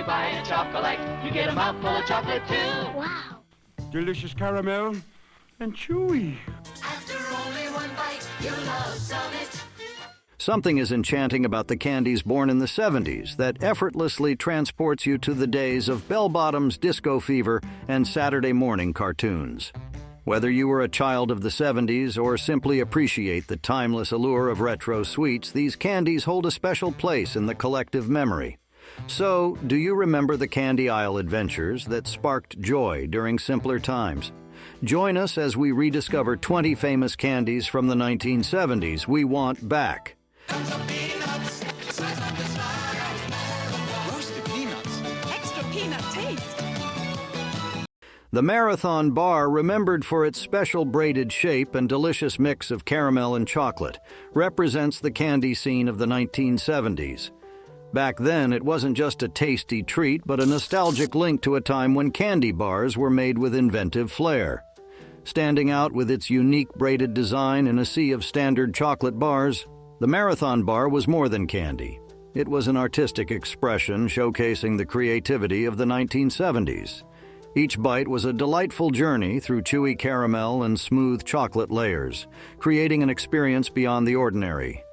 you buy a chocolate, you get a mouthful of chocolate too. Wow. Delicious caramel and chewy. After only one bite, you'll love Summit. Something is enchanting about the candies born in the 70s that effortlessly transports you to the days of bell-bottoms, disco fever, and Saturday morning cartoons. Whether you were a child of the 70s or simply appreciate the timeless allure of retro sweets, these candies hold a special place in the collective memory. So, do you remember the candy aisle adventures that sparked joy during simpler times? Join us as we rediscover 20 famous candies from the 1970s we want back. Roasted peanuts. Extra peanut taste. The Marathon Bar, remembered for its special braided shape and delicious mix of caramel and chocolate, represents the candy scene of the 1970s. Back then, it wasn't just a tasty treat, but a nostalgic link to a time when candy bars were made with inventive flair. Standing out with its unique braided design in a sea of standard chocolate bars, the Marathon Bar was more than candy. It was an artistic expression showcasing the creativity of the 1970s. Each bite was a delightful journey through chewy caramel and smooth chocolate layers, creating an experience beyond the ordinary.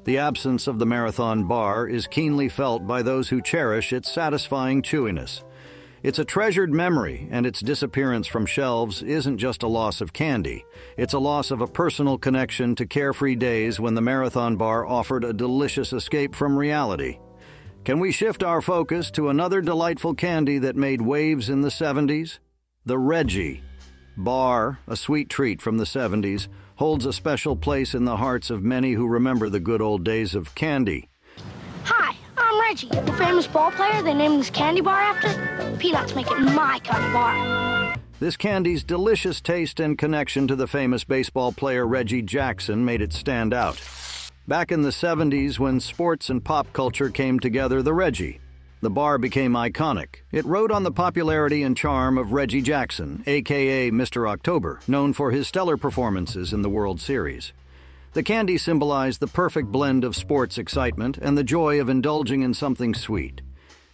The absence of the Marathon Bar is keenly felt by those who cherish its satisfying chewiness. It's a treasured memory, and its disappearance from shelves isn't just a loss of candy. It's a loss of a personal connection to carefree days when the Marathon Bar offered a delicious escape from reality. Can we shift our focus to another delightful candy that made waves in the 70s? The Reggie Bar, a sweet treat from the 70s, holds a special place in the hearts of many who remember the good old days of candy. Hi, I'm Reggie, the famous ball player they named this candy bar after. Peanuts make it my kind of bar. This candy's delicious taste and connection to the famous baseball player Reggie Jackson made it stand out. Back in the 70s, when sports and pop culture came together, the bar became iconic. It rode on the popularity and charm of Reggie Jackson, a.k.a. Mr. October, known for his stellar performances in the World Series. The candy symbolized the perfect blend of sports excitement and the joy of indulging in something sweet.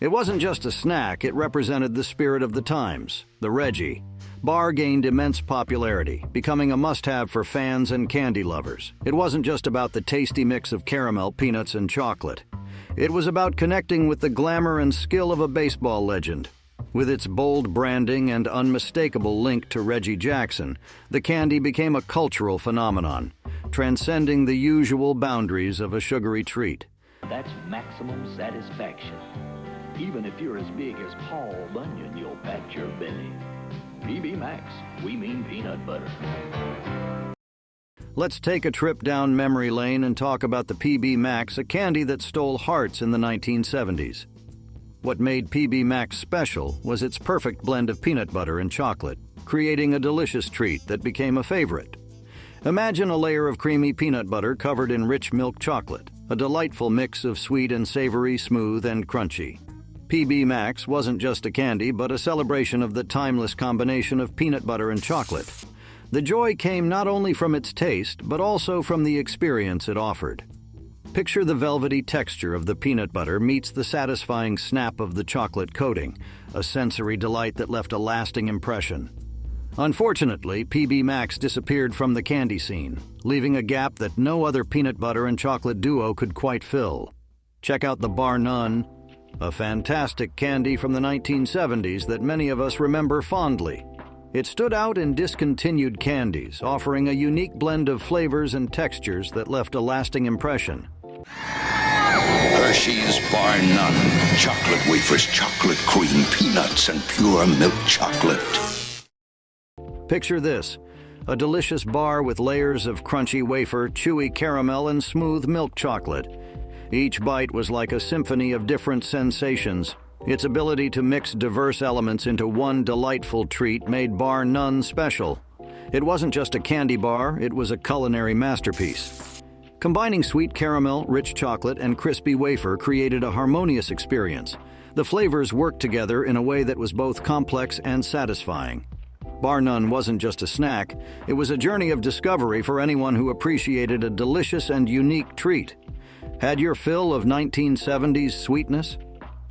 It wasn't just a snack, it represented the spirit of the times. The Reggie Bar gained immense popularity, becoming a must-have for fans and candy lovers. It wasn't just about the tasty mix of caramel, peanuts, and chocolate. It was about connecting with the glamour and skill of a baseball legend. With its bold branding and unmistakable link to Reggie Jackson, the candy became a cultural phenomenon, transcending the usual boundaries of a sugary treat. That's maximum satisfaction. Even if you're as big as Paul Bunyan, you'll pat your belly. PB Max, we mean peanut butter. Let's take a trip down memory lane and talk about the PB Max, a candy that stole hearts in the 1970s. What made PB Max special was its perfect blend of peanut butter and chocolate, creating a delicious treat that became a favorite. Imagine a layer of creamy peanut butter covered in rich milk chocolate, a delightful mix of sweet and savory, smooth and crunchy. PB Max wasn't just a candy, but a celebration of the timeless combination of peanut butter and chocolate. The joy came not only from its taste, but also from the experience it offered. Picture the velvety texture of the peanut butter meets the satisfying snap of the chocolate coating, a sensory delight that left a lasting impression. Unfortunately, PB Max disappeared from the candy scene, leaving a gap that no other peanut butter and chocolate duo could quite fill. Check out the Bar None, a fantastic candy from the 1970s that many of us remember fondly. It stood out in discontinued candies, offering a unique blend of flavors and textures that left a lasting impression. Hershey's Bar None. Chocolate wafers, chocolate cream, peanuts, and pure milk chocolate. Picture this, a delicious bar with layers of crunchy wafer, chewy caramel, and smooth milk chocolate. Each bite was like a symphony of different sensations. Its ability to mix diverse elements into one delightful treat made Bar None special. It wasn't just a candy bar, it was a culinary masterpiece. Combining sweet caramel, rich chocolate, and crispy wafer created a harmonious experience. The flavors worked together in a way that was both complex and satisfying. Bar None wasn't just a snack, it was a journey of discovery for anyone who appreciated a delicious and unique treat. Had your fill of 1970s sweetness?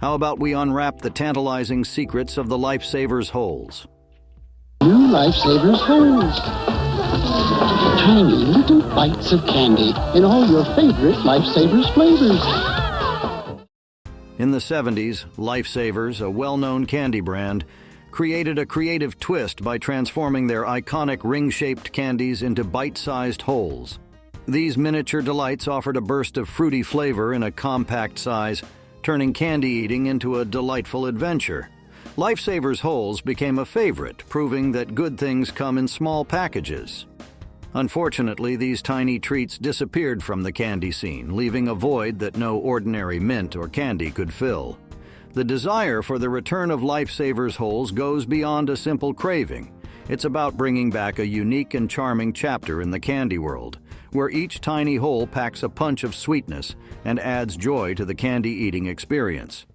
How about we unwrap the tantalizing secrets of the Lifesavers holes? New Lifesavers holes. Tiny little bites of candy in all your favorite Lifesavers flavors. In the 70s, Lifesavers, a well-known candy brand, created a creative twist by transforming their iconic ring-shaped candies into bite-sized holes. These miniature delights offered a burst of fruity flavor in a compact size, turning candy eating into a delightful adventure. Lifesavers holes became a favorite, proving that good things come in small packages. Unfortunately, these tiny treats disappeared from the candy scene, leaving a void that no ordinary mint or candy could fill. The desire for the return of Lifesavers holes goes beyond a simple craving. It's about bringing back a unique and charming chapter in the candy world, where each tiny hole packs a punch of sweetness and adds joy to the candy eating experience.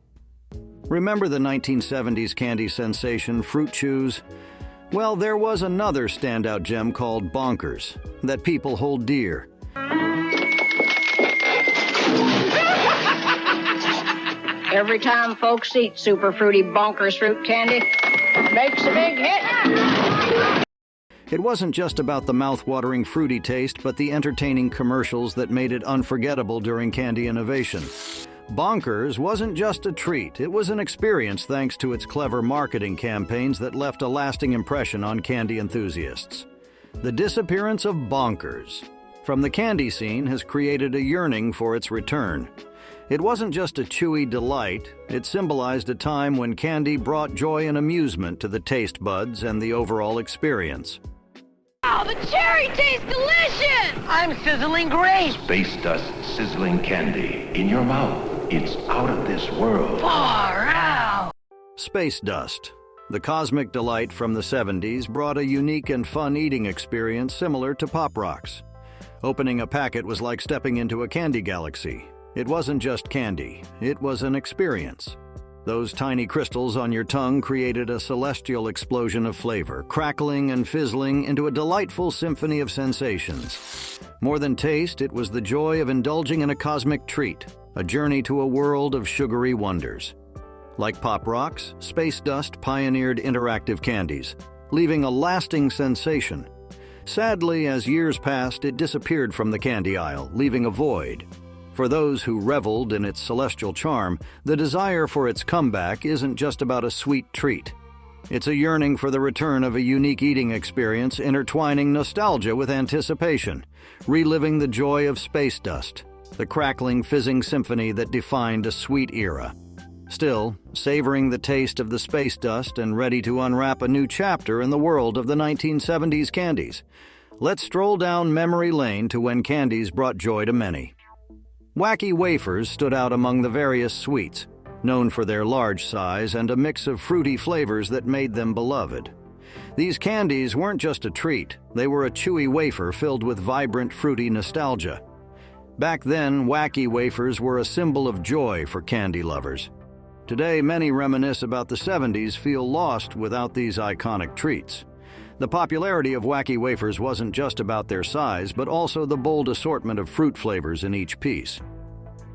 Remember the 1970s candy sensation Fruit Chews? Well, there was another standout gem called Bonkers that people hold dear. Every time folks eat super fruity Bonkers fruit candy, it makes a big hit. It wasn't just about the mouth-watering fruity taste, but the entertaining commercials that made it unforgettable during candy innovation. Bonkers wasn't just a treat, it was an experience thanks to its clever marketing campaigns that left a lasting impression on candy enthusiasts. The disappearance of Bonkers from the candy scene has created a yearning for its return. It wasn't just a chewy delight, it symbolized a time when candy brought joy and amusement to the taste buds and the overall experience. Oh, the cherry tastes delicious! I'm sizzling great. Space dust sizzling candy in your mouth. It's out of this world. Far out. Space Dust, the cosmic delight from the 70s, brought a unique and fun eating experience similar to Pop Rocks. Opening a packet was like stepping into a candy galaxy. It wasn't just candy, it was an experience. Those tiny crystals on your tongue created a celestial explosion of flavor, crackling and fizzling into a delightful symphony of sensations. More than taste, it was the joy of indulging in a cosmic treat, a journey to a world of sugary wonders. Like Pop Rocks, Space Dust pioneered interactive candies, leaving a lasting sensation. Sadly, as years passed, it disappeared from the candy aisle, leaving a void. For those who reveled in its celestial charm, the desire for its comeback isn't just about a sweet treat. It's a yearning for the return of a unique eating experience, intertwining nostalgia with anticipation, reliving the joy of Space Dust, the crackling, fizzing symphony that defined a sweet era. Still, savoring the taste of the Space Dust and ready to unwrap a new chapter in the world of the 1970s candies, let's stroll down memory lane to when candies brought joy to many. Wacky Wafers stood out among the various sweets, known for their large size and a mix of fruity flavors that made them beloved. These candies weren't just a treat, they were a chewy wafer filled with vibrant, fruity nostalgia. Back then, Wacky Wafers were a symbol of joy for candy lovers. Today, many reminisce about the 70s, feel lost without these iconic treats. The popularity of Wacky Wafers wasn't just about their size, but also the bold assortment of fruit flavors in each piece.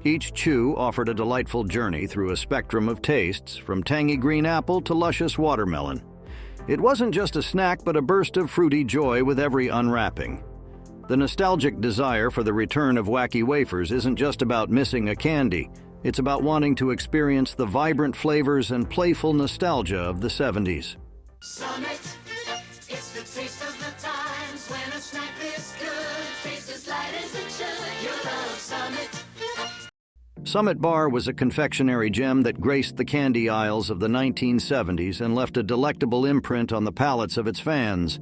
Each chew offered a delightful journey through a spectrum of tastes, from tangy green apple to luscious watermelon. It wasn't just a snack, but a burst of fruity joy with every unwrapping. The nostalgic desire for the return of Wacky Wafers isn't just about missing a candy. It's about wanting to experience the vibrant flavors and playful nostalgia of the 70s. Summit, it's the taste of the times when a snack this good tastes as light as it should. You love Summit. Summit Bar was a confectionery gem that graced the candy aisles of the 1970s and left a delectable imprint on the palates of its fans.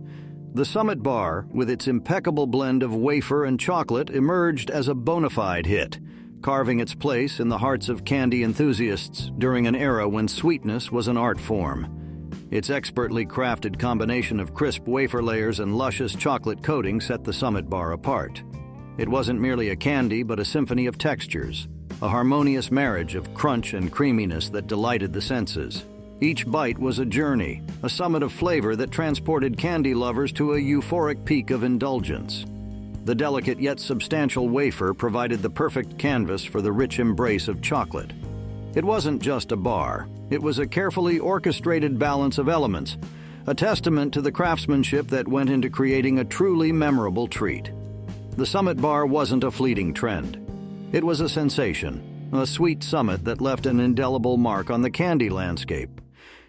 The Summit Bar, with its impeccable blend of wafer and chocolate, emerged as a bona fide hit, carving its place in the hearts of candy enthusiasts during an era when sweetness was an art form. Its expertly crafted combination of crisp wafer layers and luscious chocolate coating set the Summit Bar apart. It wasn't merely a candy, but a symphony of textures, a harmonious marriage of crunch and creaminess that delighted the senses. Each bite was a journey, a summit of flavor that transported candy lovers to a euphoric peak of indulgence. The delicate yet substantial wafer provided the perfect canvas for the rich embrace of chocolate. It wasn't just a bar. It was a carefully orchestrated balance of elements, a testament to the craftsmanship that went into creating a truly memorable treat. The Summit Bar wasn't a fleeting trend. It was a sensation, a sweet summit that left an indelible mark on the candy landscape.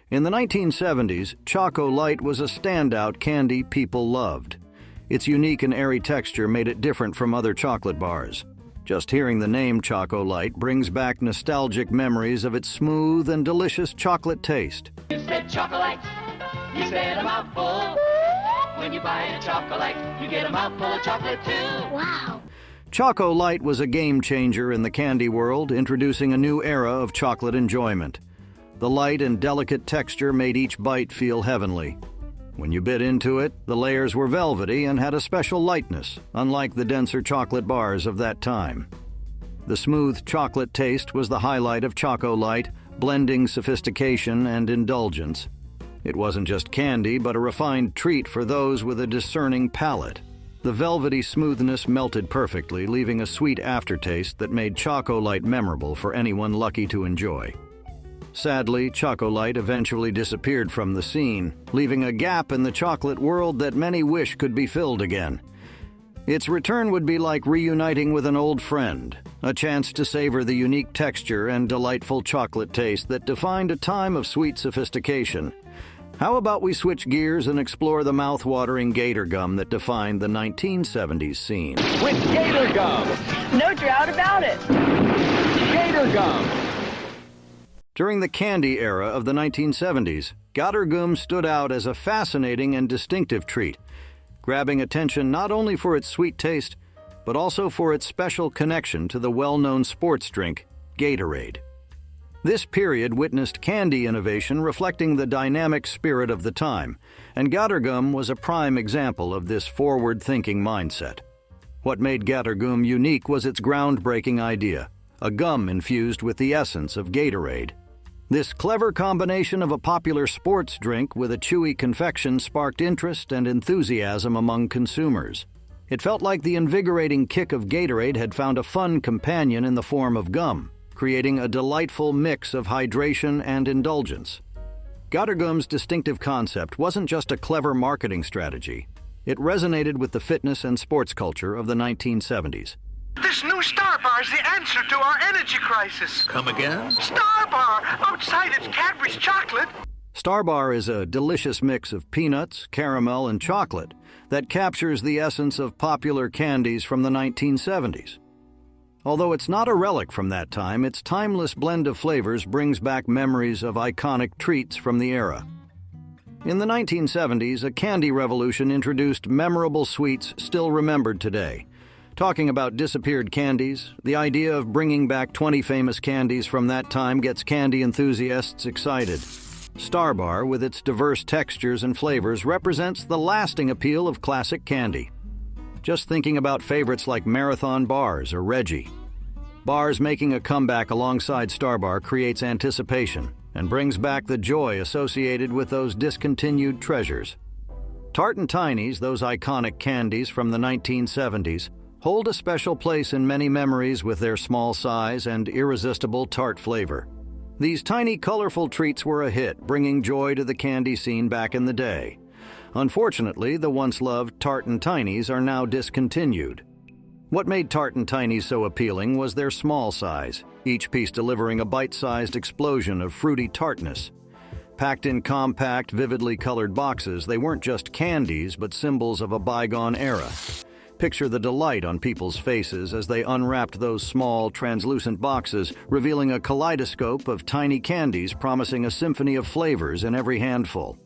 In the 1970s, Choco Light was a standout candy people loved. Its unique and airy texture made it different from other chocolate bars. Just hearing the name Choco Light brings back nostalgic memories of its smooth and delicious chocolate taste. You said chocolate, you said a mouthful. When you buy a chocolate, you get a mouthful of chocolate too. Wow. Choco Light was a game changer in the candy world, introducing a new era of chocolate enjoyment. The light and delicate texture made each bite feel heavenly. When you bit into it, the layers were velvety and had a special lightness, unlike the denser chocolate bars of that time. The smooth chocolate taste was the highlight of Choco Light, blending sophistication and indulgence. It wasn't just candy, but a refined treat for those with a discerning palate. The velvety smoothness melted perfectly, leaving a sweet aftertaste that made Choco Light memorable for anyone lucky to enjoy. Sadly, Choco Light eventually disappeared from the scene, leaving a gap in the chocolate world that many wish could be filled again. Its return would be like reuniting with an old friend, a chance to savor the unique texture and delightful chocolate taste that defined a time of sweet sophistication. How about we switch gears and explore the mouth-watering gator gum that defined the 1970s scene? With Gator Gum! No doubt about it. Gator Gum! During the candy era of the 1970s, Gator Gum stood out as a fascinating and distinctive treat, grabbing attention not only for its sweet taste, but also for its special connection to the well-known sports drink, Gatorade. This period witnessed candy innovation reflecting the dynamic spirit of the time, and Gator Gum was a prime example of this forward-thinking mindset. What made Gator Gum unique was its groundbreaking idea, a gum infused with the essence of Gatorade. This clever combination of a popular sports drink with a chewy confection sparked interest and enthusiasm among consumers. It felt like the invigorating kick of Gatorade had found a fun companion in the form of gum, creating a delightful mix of hydration and indulgence. Gator Gum's distinctive concept wasn't just a clever marketing strategy. It resonated with the fitness and sports culture of the 1970s. This new Star Bar is the answer to our energy crisis. Come again? Star Bar! Outside it's Cadbury's chocolate. Star Bar is a delicious mix of peanuts, caramel, and chocolate that captures the essence of popular candies from the 1970s. Although it's not a relic from that time, its timeless blend of flavors brings back memories of iconic treats from the era. In the 1970s, a candy revolution introduced memorable sweets still remembered today. Talking about disappeared candies, the idea of bringing back 20 famous candies from that time gets candy enthusiasts excited. Star Bar, with its diverse textures and flavors, represents the lasting appeal of classic candy. Just thinking about favorites like Marathon Bars or Reggie. Bars making a comeback alongside Star Bar creates anticipation and brings back the joy associated with those discontinued treasures. Tartin' Tinies, those iconic candies from the 1970s, hold a special place in many memories with their small size and irresistible tart flavor. These tiny, colorful treats were a hit, bringing joy to the candy scene back in the day. Unfortunately, the once-loved Tartin' Tinies are now discontinued. What made Tartin' Tinies so appealing was their small size, each piece delivering a bite-sized explosion of fruity tartness. Packed in compact, vividly colored boxes, they weren't just candies, but symbols of a bygone era. Picture the delight on people's faces as they unwrapped those small, translucent boxes, revealing a kaleidoscope of tiny candies promising a symphony of flavors in every handful.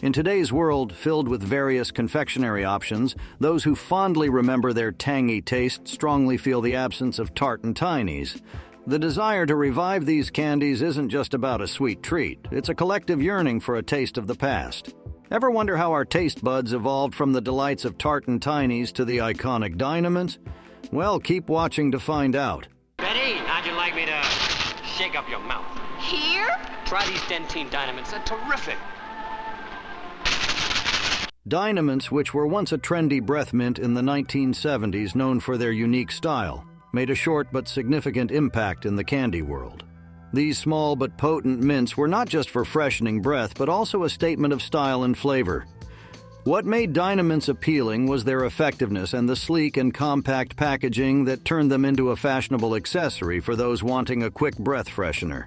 In today's world, filled with various confectionery options, those who fondly remember their tangy taste strongly feel the absence of Tartin' Tinies. The desire to revive these candies isn't just about a sweet treat, it's a collective yearning for a taste of the past. Ever wonder how our taste buds evolved from the delights of Tartin' Tinies to the iconic Dynamint? Well, keep watching to find out. Betty, how'd you like me to shake up your mouth? Here? Try these Dentine Dynamints, they're terrific. Dynamints, which were once a trendy breath mint in the 1970s known for their unique style, made a short but significant impact in the candy world. These small but potent mints were not just for freshening breath, but also a statement of style and flavor. What made Dynamints appealing was their effectiveness and the sleek and compact packaging that turned them into a fashionable accessory for those wanting a quick breath freshener.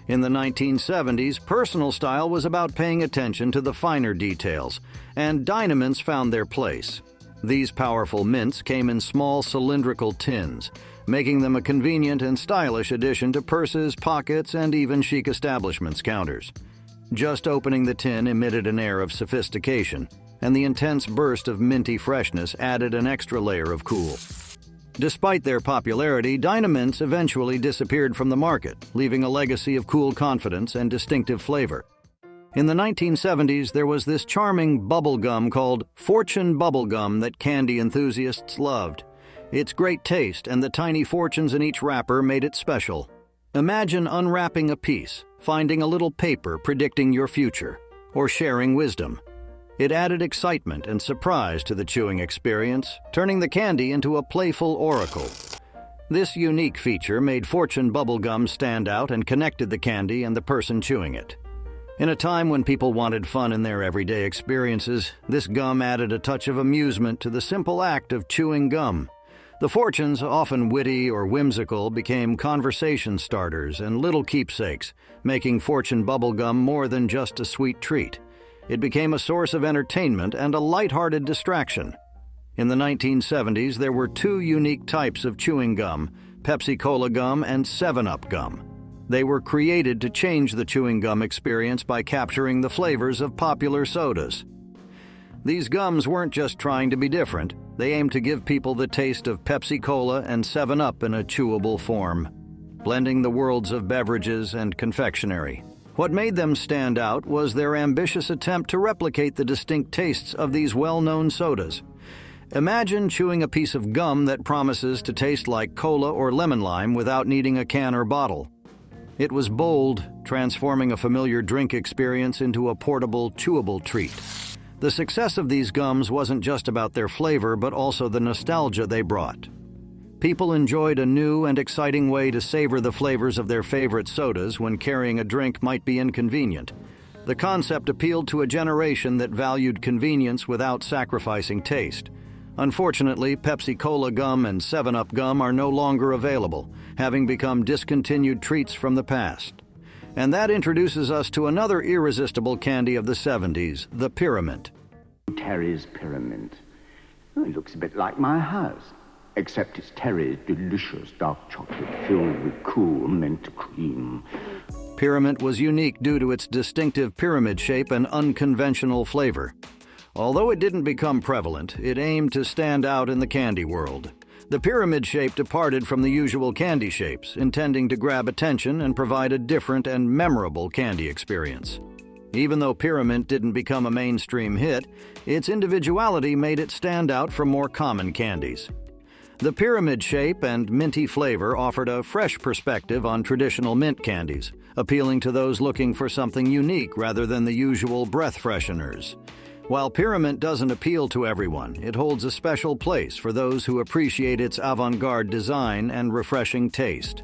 In the 1970s, personal style was about paying attention to the finer details, and Dynamints found their place. These powerful mints came in small cylindrical tins, making them a convenient and stylish addition to purses, pockets, and even chic establishments' counters. Just opening the tin emitted an air of sophistication, and the intense burst of minty freshness added an extra layer of cool. Despite their popularity, Dynamints eventually disappeared from the market, leaving a legacy of cool confidence and distinctive flavor. In the 1970s, there was this charming bubble gum called Fortune Bubble Gum that candy enthusiasts loved. Its great taste and the tiny fortunes in each wrapper made it special. Imagine unwrapping a piece, finding a little paper predicting your future, or sharing wisdom. It added excitement and surprise to the chewing experience, turning the candy into a playful oracle. This unique feature made Fortune Bubble Gum stand out and connected the candy and the person chewing it. In a time when people wanted fun in their everyday experiences, this gum added a touch of amusement to the simple act of chewing gum. The fortunes, often witty or whimsical, became conversation starters and little keepsakes, making Fortune Bubble Gum more than just a sweet treat. It became a source of entertainment and a light-hearted distraction. In the 1970s, there were two unique types of chewing gum, Pepsi-Cola gum and 7-Up gum. They were created to change the chewing gum experience by capturing the flavors of popular sodas. These gums weren't just trying to be different. They aimed to give people the taste of Pepsi-Cola and 7-Up in a chewable form, blending the worlds of beverages and confectionery. What made them stand out was their ambitious attempt to replicate the distinct tastes of these well-known sodas. Imagine chewing a piece of gum that promises to taste like cola or lemon lime without needing a can or bottle. It was bold, transforming a familiar drink experience into a portable, chewable treat. The success of these gums wasn't just about their flavor, but also the nostalgia they brought. People enjoyed a new and exciting way to savor the flavors of their favorite sodas when carrying a drink might be inconvenient. The concept appealed to a generation that valued convenience without sacrificing taste. Unfortunately, Pepsi-Cola gum and 7-Up gum are no longer available, having become discontinued treats from the past. And that introduces us to another irresistible candy of the 70s, the Pyramid. Terry's Pyramid. Oh, it looks a bit like my house, except it's Terry's delicious dark chocolate filled with cool mint cream. Pyramid was unique due to its distinctive pyramid shape and unconventional flavor. Although it didn't become prevalent, it aimed to stand out in the candy world. The pyramid shape departed from the usual candy shapes, intending to grab attention and provide a different and memorable candy experience. Even though Pyramid didn't become a mainstream hit, its individuality made it stand out from more common candies. The pyramid shape and minty flavor offered a fresh perspective on traditional mint candies, appealing to those looking for something unique rather than the usual breath fresheners. While Pyramid doesn't appeal to everyone, it holds a special place for those who appreciate its avant-garde design and refreshing taste.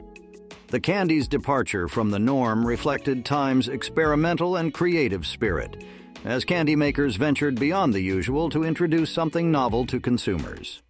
The candy's departure from the norm reflected Time's experimental and creative spirit, as candy makers ventured beyond the usual to introduce something novel to consumers.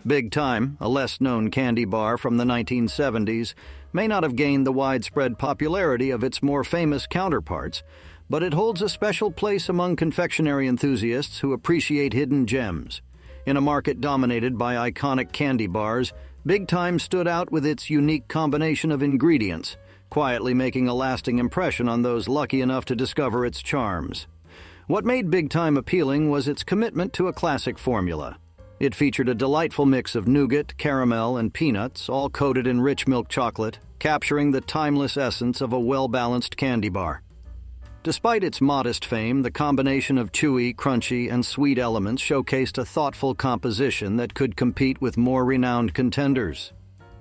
Big Time, a less-known candy bar from the 1970s, may not have gained the widespread popularity of its more famous counterparts, but it holds a special place among confectionery enthusiasts who appreciate hidden gems. In a market dominated by iconic candy bars, Big Time stood out with its unique combination of ingredients, quietly making a lasting impression on those lucky enough to discover its charms. What made Big Time appealing was its commitment to a classic formula. It featured a delightful mix of nougat, caramel, and peanuts, all coated in rich milk chocolate, capturing the timeless essence of a well-balanced candy bar. Despite its modest fame, the combination of chewy, crunchy, and sweet elements showcased a thoughtful composition that could compete with more renowned contenders.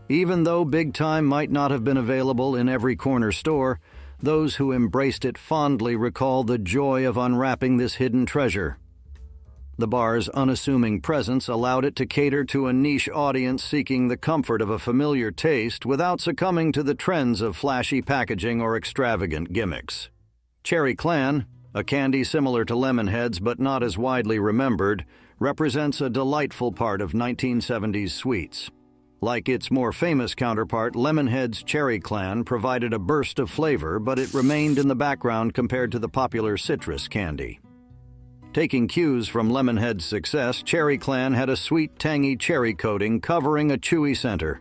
Even though Big Time might not have been available in every corner store, those who embraced it fondly recall the joy of unwrapping this hidden treasure. The bar's unassuming presence allowed it to cater to a niche audience seeking the comfort of a familiar taste without succumbing to the trends of flashy packaging or extravagant gimmicks. Cherry Clan, a candy similar to Lemonheads but not as widely remembered, represents a delightful part of 1970s sweets. Like its more famous counterpart, Lemonheads' Cherry Clan provided a burst of flavor, but it remained in the background compared to the popular citrus candy. Taking cues from Lemonhead's success, Cherry Clan had a sweet, tangy cherry coating covering a chewy center.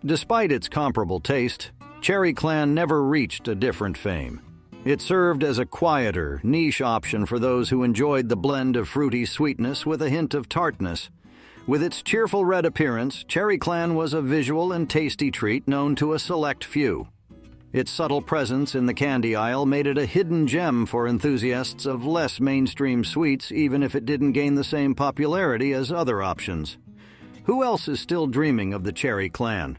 Despite its comparable taste, Cherry Clan never reached a different fame. It served as a quieter, niche option for those who enjoyed the blend of fruity sweetness with a hint of tartness. With its cheerful red appearance, Cherry Clan was a visual and tasty treat known to a select few. Its subtle presence in the candy aisle made it a hidden gem for enthusiasts of less mainstream sweets, even if it didn't gain the same popularity as other options. Who else is still dreaming of the Cherry Clan?